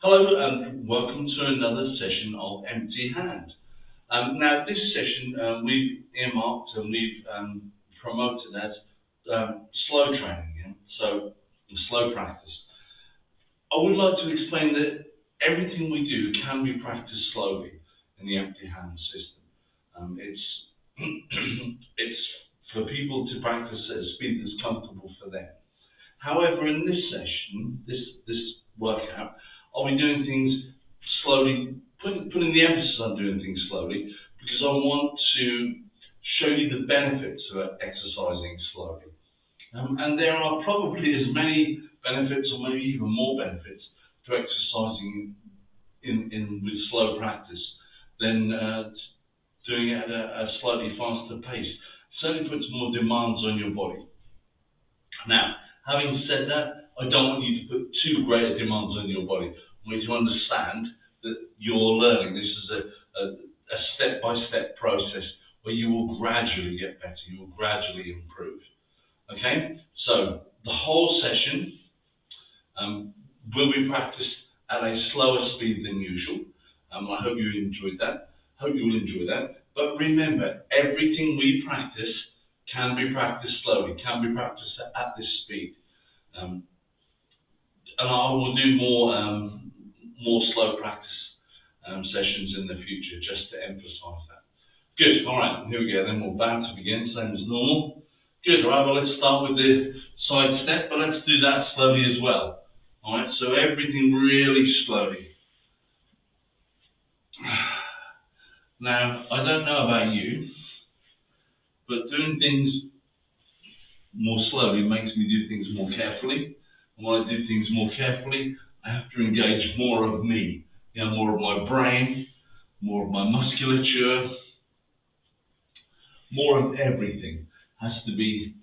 Hello and welcome to another session of Empty Hand. Now this session we've earmarked and we've promoted as slow training, so slow practice. I would like to explain that everything we do can be practiced slowly in the empty hand system. It's it's for people to practice at a speed that's comfortable for them. However, in this session, this workout, I'll be doing things slowly, putting the emphasis on doing things slowly, because I want to show you the benefits of exercising slowly. And there are probably as many benefits, or maybe even more benefits, to exercising with slow practice than doing it at a slightly faster pace. It certainly puts more demands on your body. Now, having said that, I don't want you to put too great a demands on your body. I want you to understand that you're learning. This is a step-by-step process where you will gradually get better. You will gradually improve. Okay? So, the whole session will be practiced at a slower speed than usual. I hope you enjoyed that. Hope you will enjoy that. But remember, everything we practice can be practiced slowly, can be practiced at this speed. And I will do more slow practice sessions in the future, just to emphasize that. Good, all right, here we go, then we're back to begin, same as normal. Good, all right, well, let's start with the side step, but let's do that slowly as well. All right, so everything really slowly. Now, I don't know about you, but doing things more slowly makes me do things more carefully. And when I do things more carefully, I have to engage more of me, more of my brain, more of my musculature, more of everything has to be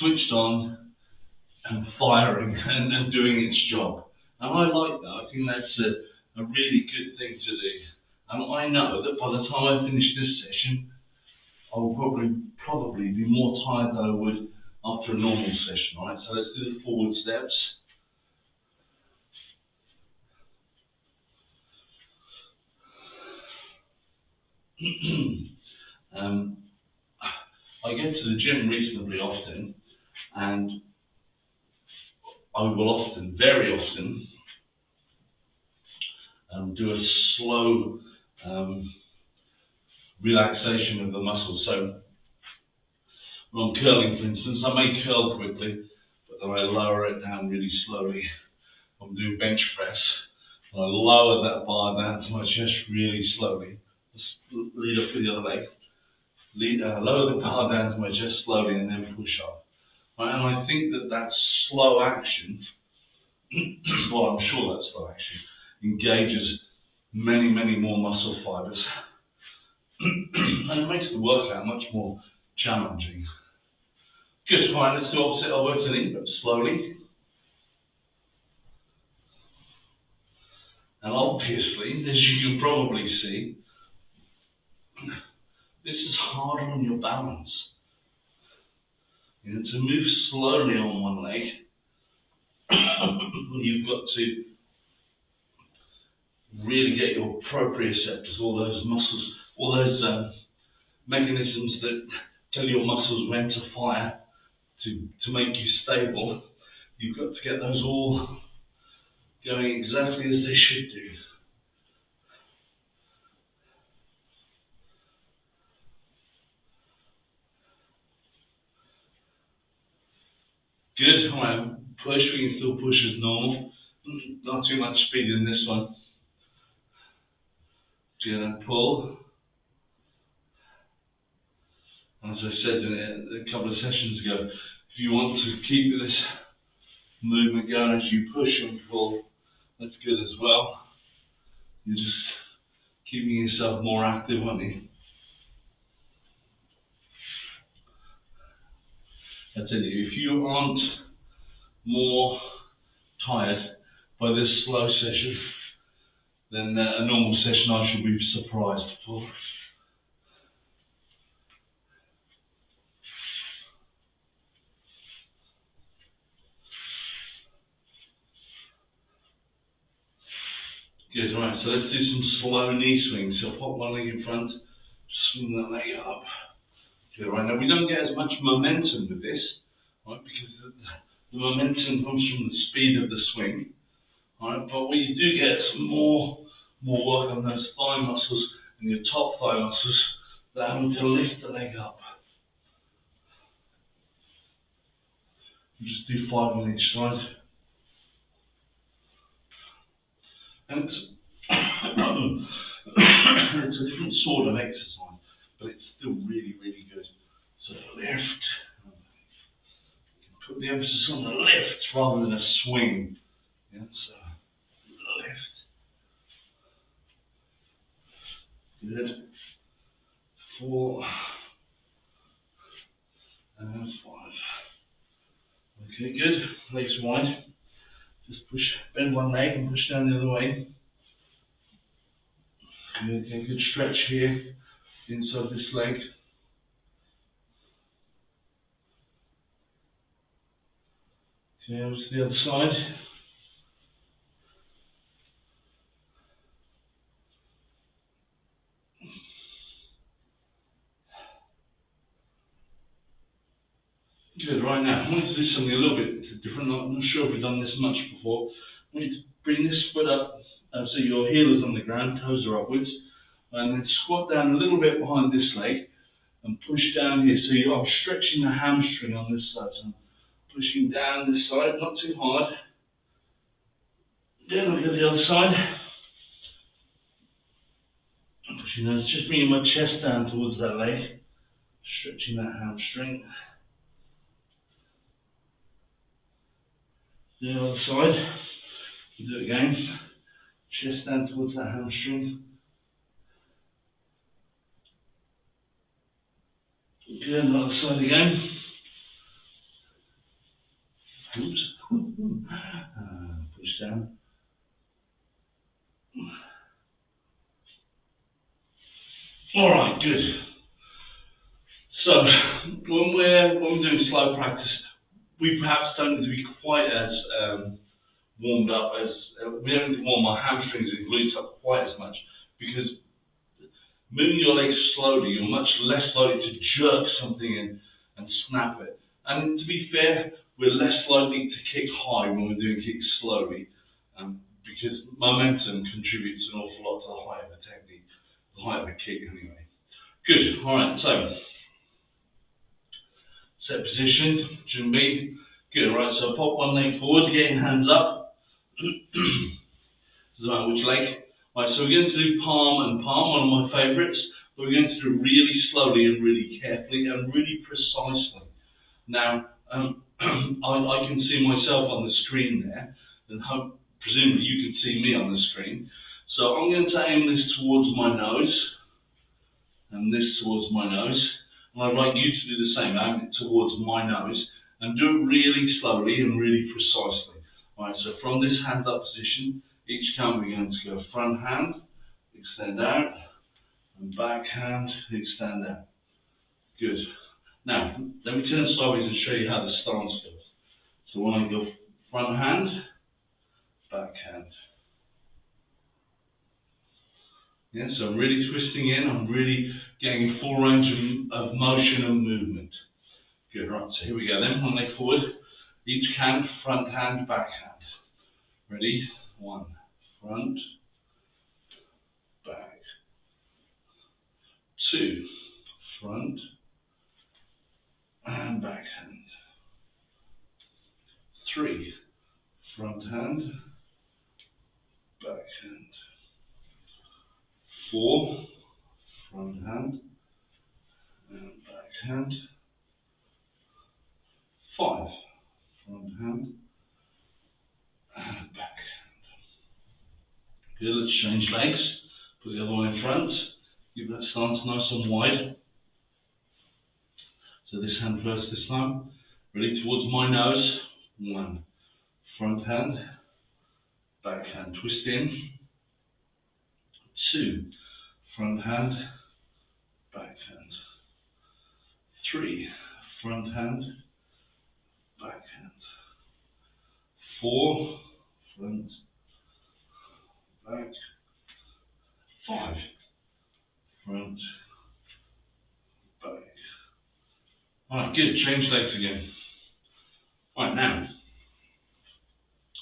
switched on and firing and doing its job. And I like that. I think that's a really good thing to do. And I know that by the time I finish this session, I will probably be more tired than I would after a normal session. All right, so let's do the forward steps. I get to the gym reasonably often, and I will often, very often, do a slow relaxation of the muscles. So when I'm curling, for instance, I may curl quickly, but then I lower it down really slowly. I'm doing bench press, and I lower that bar down to my chest really slowly. Just lead up to the other leg. Lower the bar down to my chest slowly, and then push up. Right, and I think that slow action, well, I'm sure that slow action engages many, many more muscle fibers, and it makes the workout much more challenging. Good, fine, let's do opposite elbow to knee, but slowly. And obviously, as you can probably see, this is hard on your balance. To move slowly on one leg, you've got to really get your proprioceptors, all those muscles, all those mechanisms that tell your muscles when to fire to make you stable. You've got to get those all going exactly as they should do. Good, alright, push, we can still push as normal. Not too much speed in this one. Get and pull. As I said a couple of sessions ago, if you want to keep this movement going as you push and pull, that's good as well. You're just keeping yourself more active, aren't you? I tell you, if you aren't more tired by this slow session than a normal session, I should be surprised for. Good, right, so let's do some slow knee swings. So pop one leg in front, swing that leg up. Good, right, now we don't get as much momentum with this, right, because the momentum comes from the speed of the swing, right, but what you do get is some more work on those thigh muscles and your top thigh muscles that having to lift the leg up. You just do 5 on each side. And it's, it's a different sort of exercise, but it's still really, really good. So lift. Put the emphasis on the lift rather than a swing. Yeah, so lift. Good. 4 and 5. Okay, good. Legs wide. Just push, bend one leg and push down the other way. Good, okay, good stretch here inside this leg. Okay, over to the other side. Good, right now, I want you to do something a little bit different. I'm not sure if we've done this much before. I want you to bring this foot up so your heel is on the ground, toes are upwards, and then squat down a little bit behind this leg and push down here. So I'm stretching the hamstring on this side. So I'm pushing down this side, not too hard. Then look at the other side. I'm pushing down, just bringing my chest down towards that leg, stretching that hamstring. The other side. Do it again. Chest down towards that hamstring. Good, other side again. Oops. Push down. Alright, good. So, when we're doing slow practice, we perhaps don't need to be quite as warmed up as, we don't need to warm our hamstrings and glutes up quite as much, because moving your legs slowly, you're much less likely to jerk something in and snap it. And to be fair, we're less likely to kick high when we're doing kicks slowly, because momentum contributes an awful lot to the height of the technique, the height of the kick anyway. Good, alright, so set position, shouldn't be. Good, right, so pop one leg forward, getting hands up. Doesn't matter which leg. Right, so we're going to do palm and palm, one of my favourites. But we're going to do it really slowly and really carefully and really precisely. Now, I can see myself on the screen there, and presumably you can see me on the screen. So I'm going to aim this towards my nose, and this towards my nose. And I'd like you to do the same, aim it towards my nose, and do it really slowly and really precisely. Right, so from this hand up position, each count we're going to go front hand, extend out, and back hand, extend out. Good. Now, let me turn sideways and show you how the stance goes. So when I go front hand, back hand. Yeah, so I'm really twisting in, I'm really getting a full range of motion and movement. Good, right, so here we go then, one leg forward, each hand, front hand, back hand. Ready? 1, front, back. 2, front, and back hand. 3, front hand, back hand. 4, front hand, and back hand. 5, front hand, and back hand. Good, let's change legs. Put the other one in front. Keep that stance nice and wide. So this hand first this time. Ready, towards my nose. 1, front hand, back hand, twist in. 2, front hand, back hand. 3, front hand, back hand. 4, front, back. good. Change legs again. Right, now,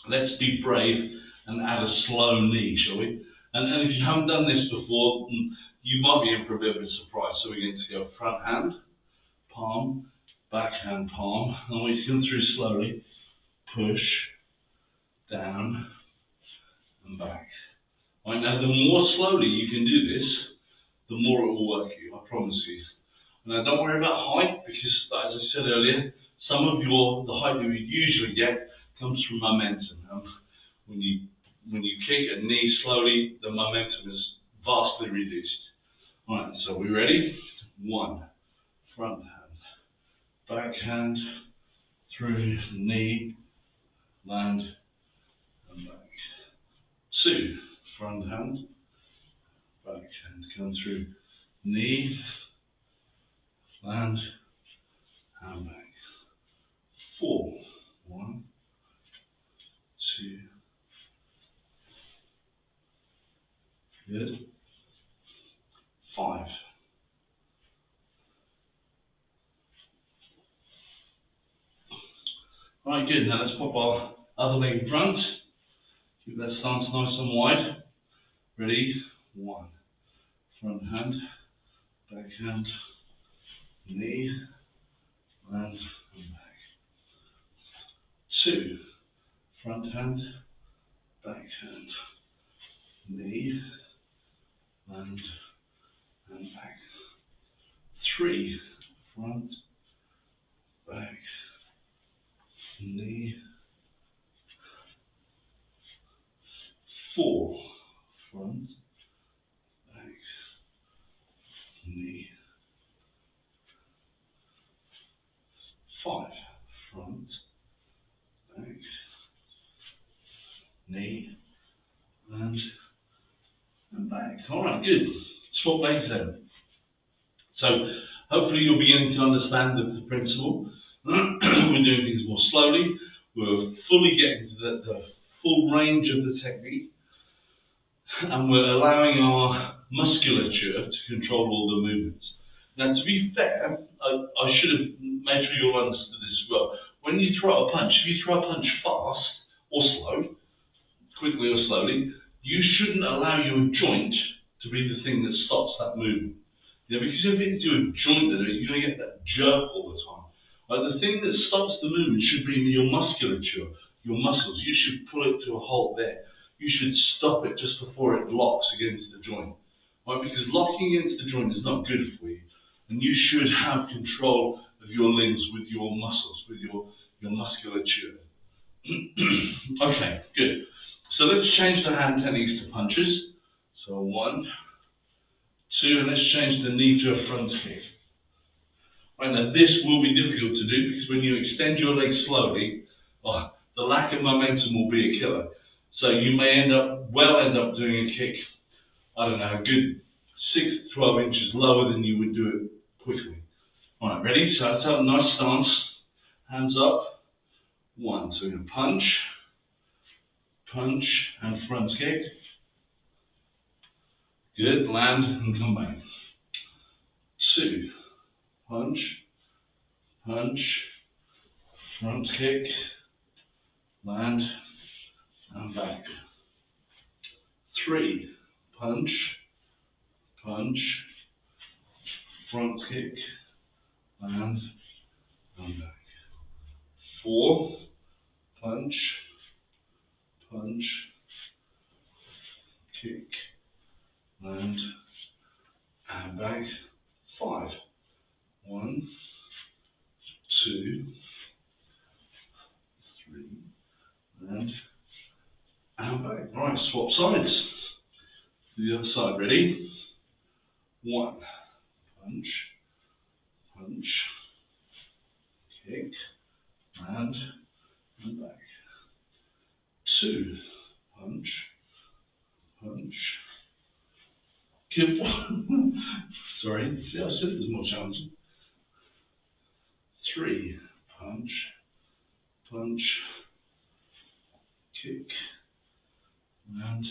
let's be brave and add a slow knee, shall we? And if you haven't done this before, you might be in for a bit of a surprise. So we're going to go front hand, palm, backhand, palm, and we come through slowly. Push, down, and back. Right, now, the more slowly you can do this, the more it will work for you, I promise you. Now, don't worry about height, because as I said earlier, the height you usually get comes from momentum. When you kick a knee slowly, the momentum is vastly reduced. Alright, so we ready? 1, front hand, back hand, through knee, land, and back. 2, front hand, back hand, come through knee, land, and back. 4, 1, 2, good. 5. Right, good. Now let's pop our other leg in front. Keep that stance nice and wide. Ready? 1. Front hand, back hand, knee, land, and back. 2. Front hand, back hand, knee, land, and back. 3. Front, back, knee. 4. Front, back, knee. 5. Front, back, knee, land, and back. Alright, good. Swap legs then. So, hopefully you're beginning to understand the principle. We're doing things more slowly. We're fully getting to the full range of the technique. And we're allowing our musculature to control all the movements. Now, to be fair, I should have made sure you all understood this as well. When you throw a punch, if you throw a punch fast or slow, quickly or slowly, you shouldn't allow your joint to be the thing that stops that movement. Yeah, because if you do a joint in it, you're going to get that jerk all the time. The thing that stops the movement should be your musculature, your muscles. You should pull it to a halt there. You should stop it just before it locks against the joint. Right? Because locking against the joint is not good for you. And you should have control of your limbs with your muscles, with your musculature. Okay, good. So let's change the hand techniques to punches. So 1, 2, and let's change the knee to a front kick. Right, now this will be difficult to do because when you extend your legs slowly, the lack of momentum will be a killer. So you may end up doing a kick, I don't know, a good 6 to 12 inches lower than you would do it quickly. Alright, ready? So that's a nice stance. Hands up. 1, so we're going to punch, and front kick. Good, land and come back. 2, punch, front kick, land, and back. 3, punch, front kick, land, and back. 4, punch, kick, land, and back. 5, 1, 2, 3, and back. Right, swap sides. The other side, ready? 1, punch, kick, land, and back. 2, punch, kick. Sorry, see, I said it was more challenging. 3, punch, kick, land,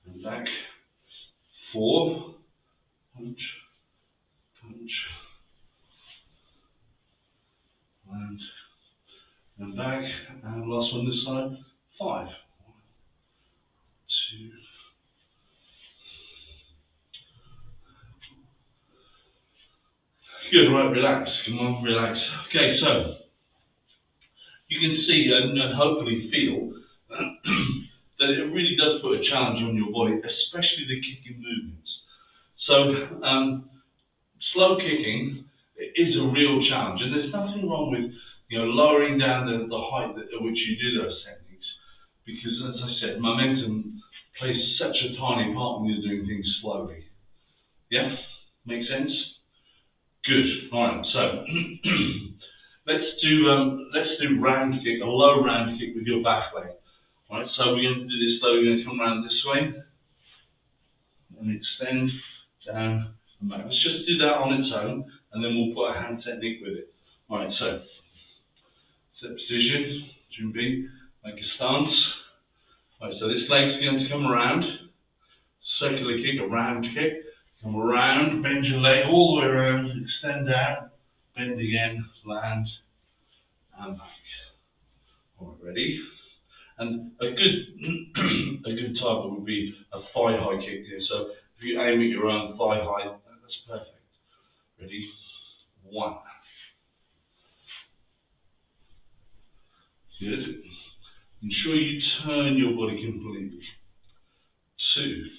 and back. 4, punch, on this side. 5. 1, 2. Good, right, relax. Come on, relax. Okay, so you can see and hopefully feel that it really does put a challenge on your body, especially the kicking movements. So slow kicking is a real challenge, and there's nothing wrong with lowering down the height at which you do those techniques, because as I said, momentum plays such a tiny part when you're doing things slowly. Yeah, make sense? Good. All right. So let's do round kick, a low round kick with your back leg. All right. So we're going to do this slowly. We're going to come around this way and extend down and back. Let's just do that on its own, and then we'll put a hand technique with it. All right. So set position, Junbi, make a stance. All right. So this leg's going to come around, circular kick, a round kick. Come around, bend your leg all the way around, extend out, bend again, land, and back. All right, ready? And a good target would be a thigh high kick here. So if you aim at your own thigh high, that's perfect. Ready? 1. Good. Ensure you turn your body completely. 2.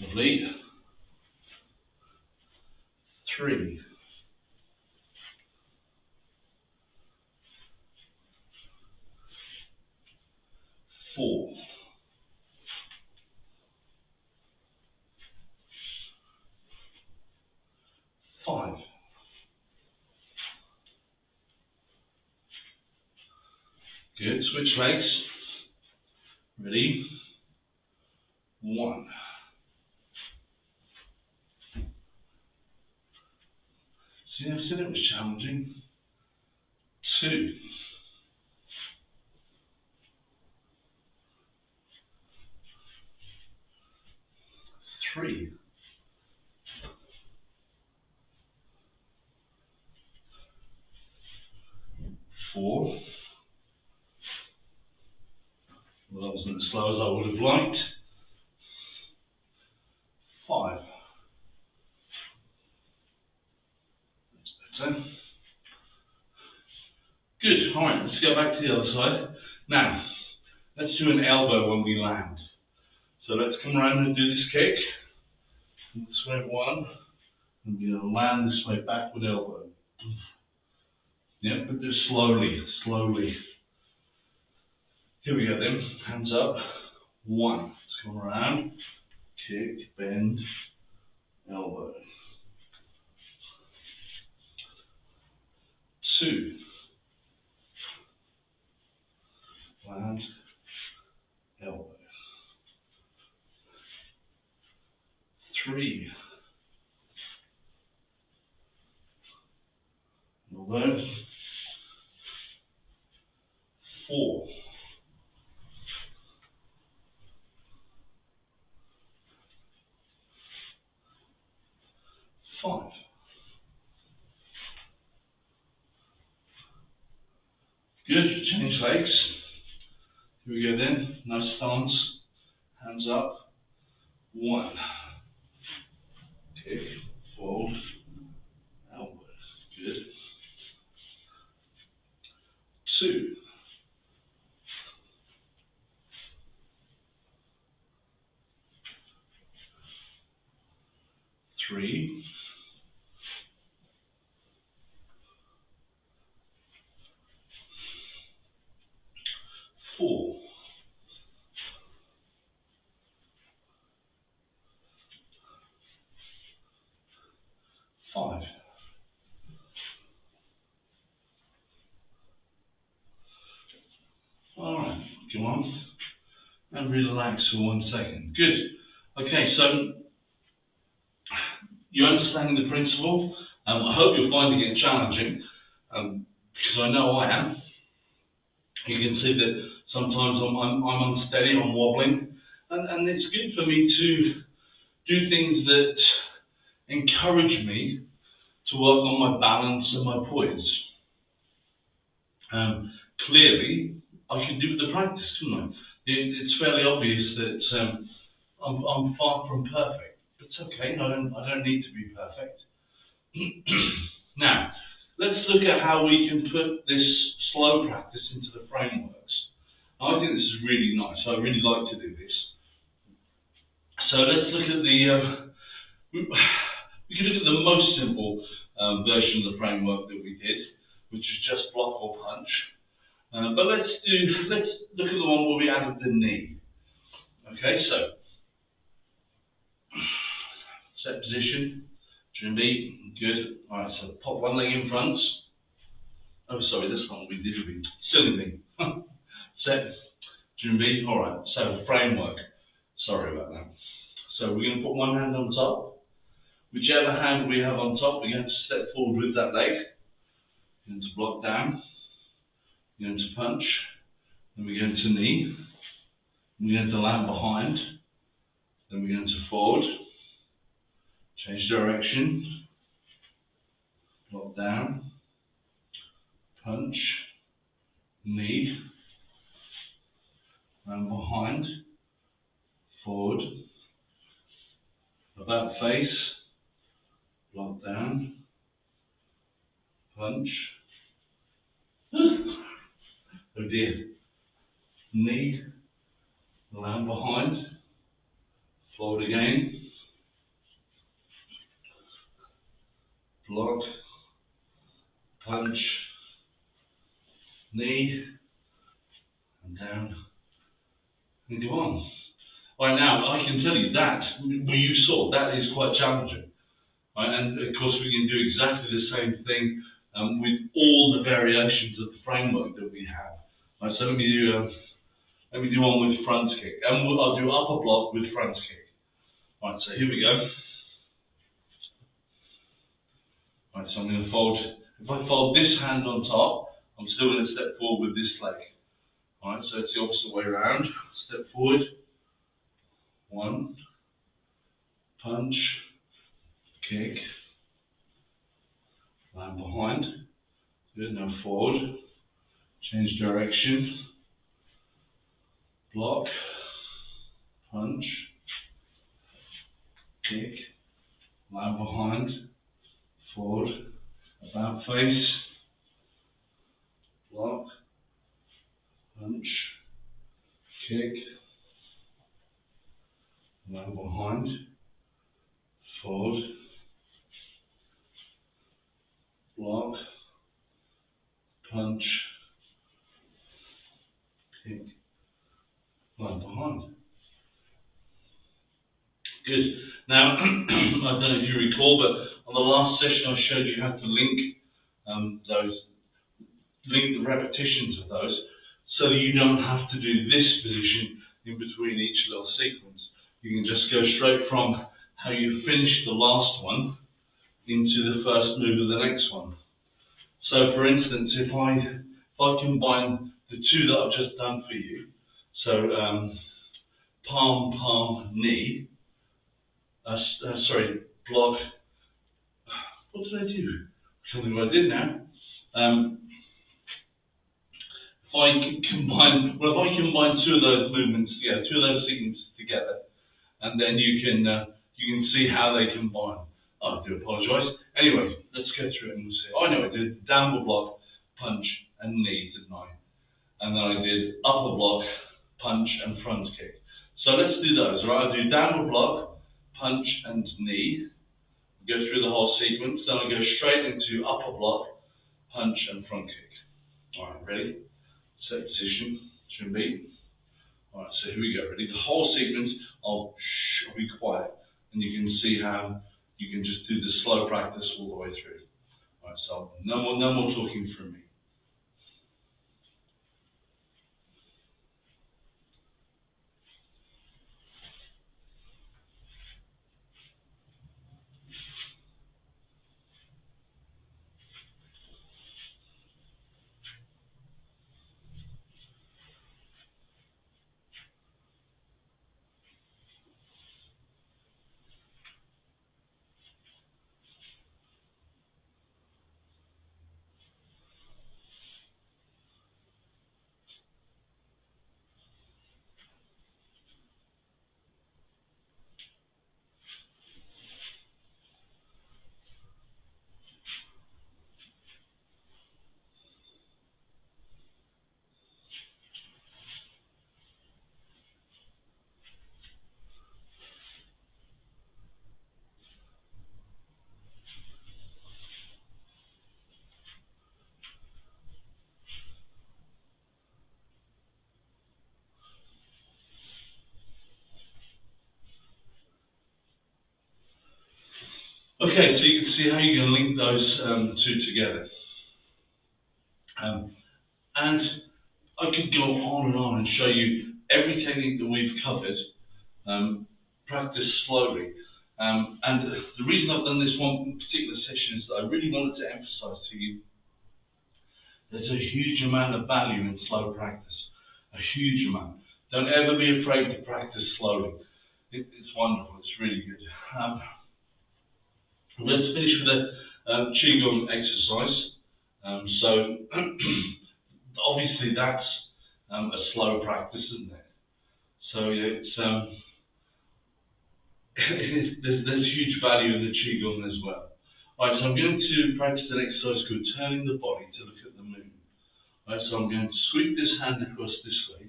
Lovely. 3. 4. 5. Good. Switch legs. Ready? 1. See, I said it was challenging. 2. 3. 4. Well, that wasn't as slow as I would have liked. 5. That's better. Good. All right, let's go back to the other side. Now, let's do an elbow when we land. So let's come around and do this kick. This way 1. And we're going to land this way, backward elbow. Yeah, but do it slowly, slowly. Here we go then. Hands up. 1. Let's come around. Kick, bend, elbow. 2. Land, elbow. 3. Elbow. 4. 5. Good. Change legs. Here we go then. Nice stance. Hands up. 1. Kick. Fold. Elbow. Good. 2. 3. 4. 5. Alright, come on. And relax for 1 second. Good. Okay, so you're understanding the principle. I hope you're finding it challenging, because I know I am. You can see that sometimes I'm unsteady, I'm wobbling, and it's good for me to do things that encourage me to work on my balance and my poise. okay. I don't need to be perfect. Now, let's look at how we can put this slow practice into the frameworks. I think this is really nice. I really like to do this. So let's look at we can look at the most simple version of the framework that we did, which is just block or punch. But let's look at the one where we added the knee. Okay, so set position, Jimmy, good. Alright, so pop one leg in front. Oh, sorry, that's not what we did. Silly me. Set, Jimmy. Alright, so framework. Sorry about that. So we're going to put one hand on top. Whichever hand we have on top, we're going to step forward with that leg. We're going to block down. We're going to punch. Then we're going to knee. We're going to land behind. Then we're going to forward. Change direction. Block down. Punch. Knee. Land behind. Forward. About face. Block down. Punch. Oh dear. Knee. Land behind. Forward again. Block. Punch. Knee. And down. And go on. Right, now, I can tell you that, you saw, that is quite challenging. Right, and of course we can do exactly the same thing with all the variations of the framework that we have. Right, so let me do one with front kick. And I'll do upper block with front kick. Right, so here we go. Right, so I'm going to fold, if I fold this hand on top, I'm still going to step forward with this leg. Right, so it's the opposite way around. Step forward. One. Punch. Kick. Land behind. Good, now forward. Change direction. Block. Punch. Kick. Land behind. Forward. About face. Block. Punch. Kick. Land behind. Forward. Block. Punch. Kick. Land behind. Good. Now, I don't know if you recall, but on the last session I showed you how to link the repetitions of those, so that you don't have to do this position in between each little sequence. You can just go straight from how you finished the last one into the first move of the next one. So, for instance, if I combine the two that I've just done for you, so palm, palm, knee. Block. What did I do? Something what I did now. If I combine two of those movements together, two of those sequences together, and then you can see how they combine. I do apologise. Anyway, let's go through it and we'll see. I know I did downward block, punch, and knee, didn't I? And then I did upper block, punch, and front kick. So let's do those, right? I do downward block, punch, and knee. Go through the whole sequence. Then I go straight into upper block, punch, and front kick. All right, ready? Set position. Should be. All right, so here we go. Ready? The whole sequence. I'll be quiet, and you can see how you can just do the slow practice all the way through. All right, so no more talking from me. Okay, so you can see how you can link those two together. And I could go on and show you every technique that we've covered. Practice slowly. And the reason I've done this one particular session is that I really wanted to emphasize to you there's a huge amount of value in slow practice. A huge amount. Don't ever be afraid to practice slowly. It's wonderful. It's really good. Let's finish with a Qigong exercise. So obviously that's a slow practice, isn't it? So there's huge value in the Qigong as well. Right, so I'm going to practice an exercise called turning the body to look at the moon. Right, so I'm going to sweep this hand across this way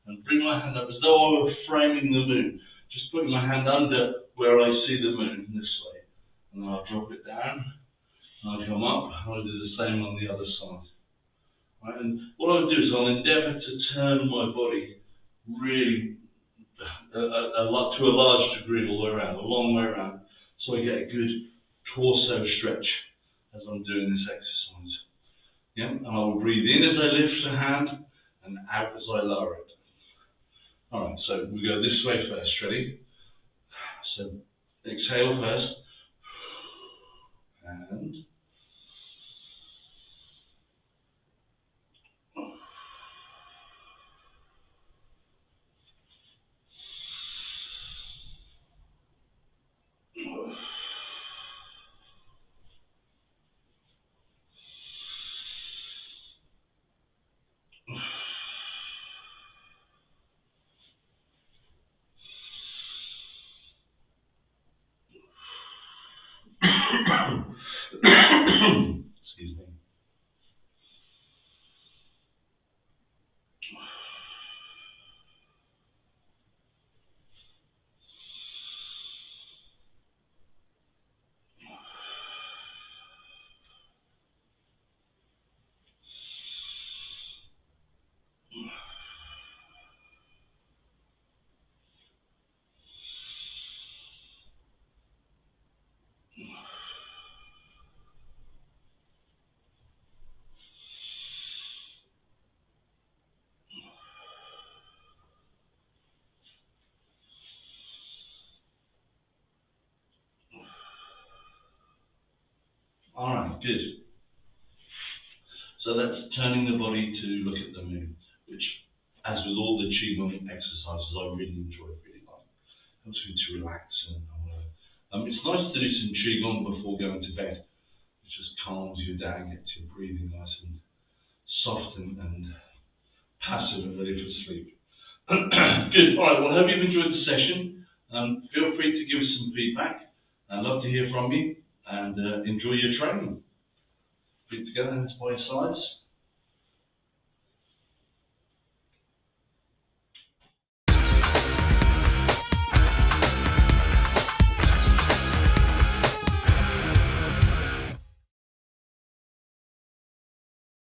and bring my hand up as though I were framing the moon. Just putting my hand under where I see the moon this way. And then I'll drop it down. And I'll come up. And I'll do the same on the other side. Right, and what I'll do is I'll endeavour to turn my body really to a large degree all the way around, a long way around, so I get a good torso stretch as I'm doing this exercise. Yeah, and I will breathe in as I lift the hand and out as I lower it. Alright, so we go this way first, ready? So exhale first, and excuse me. Alright, good. So that's turning the body to look at the moon, which, as with all the Qigong exercises, I really enjoy, really like. Helps me to relax and it's nice to do some Qigong before going to bed. It just calms you down, gets your breathing nice and soft and passive and ready for sleep. Good. All right. Well, I hope you've enjoyed the session. Feel free to give us some feedback. I'd love to hear from you and enjoy your training. Feet together, hands by your sides.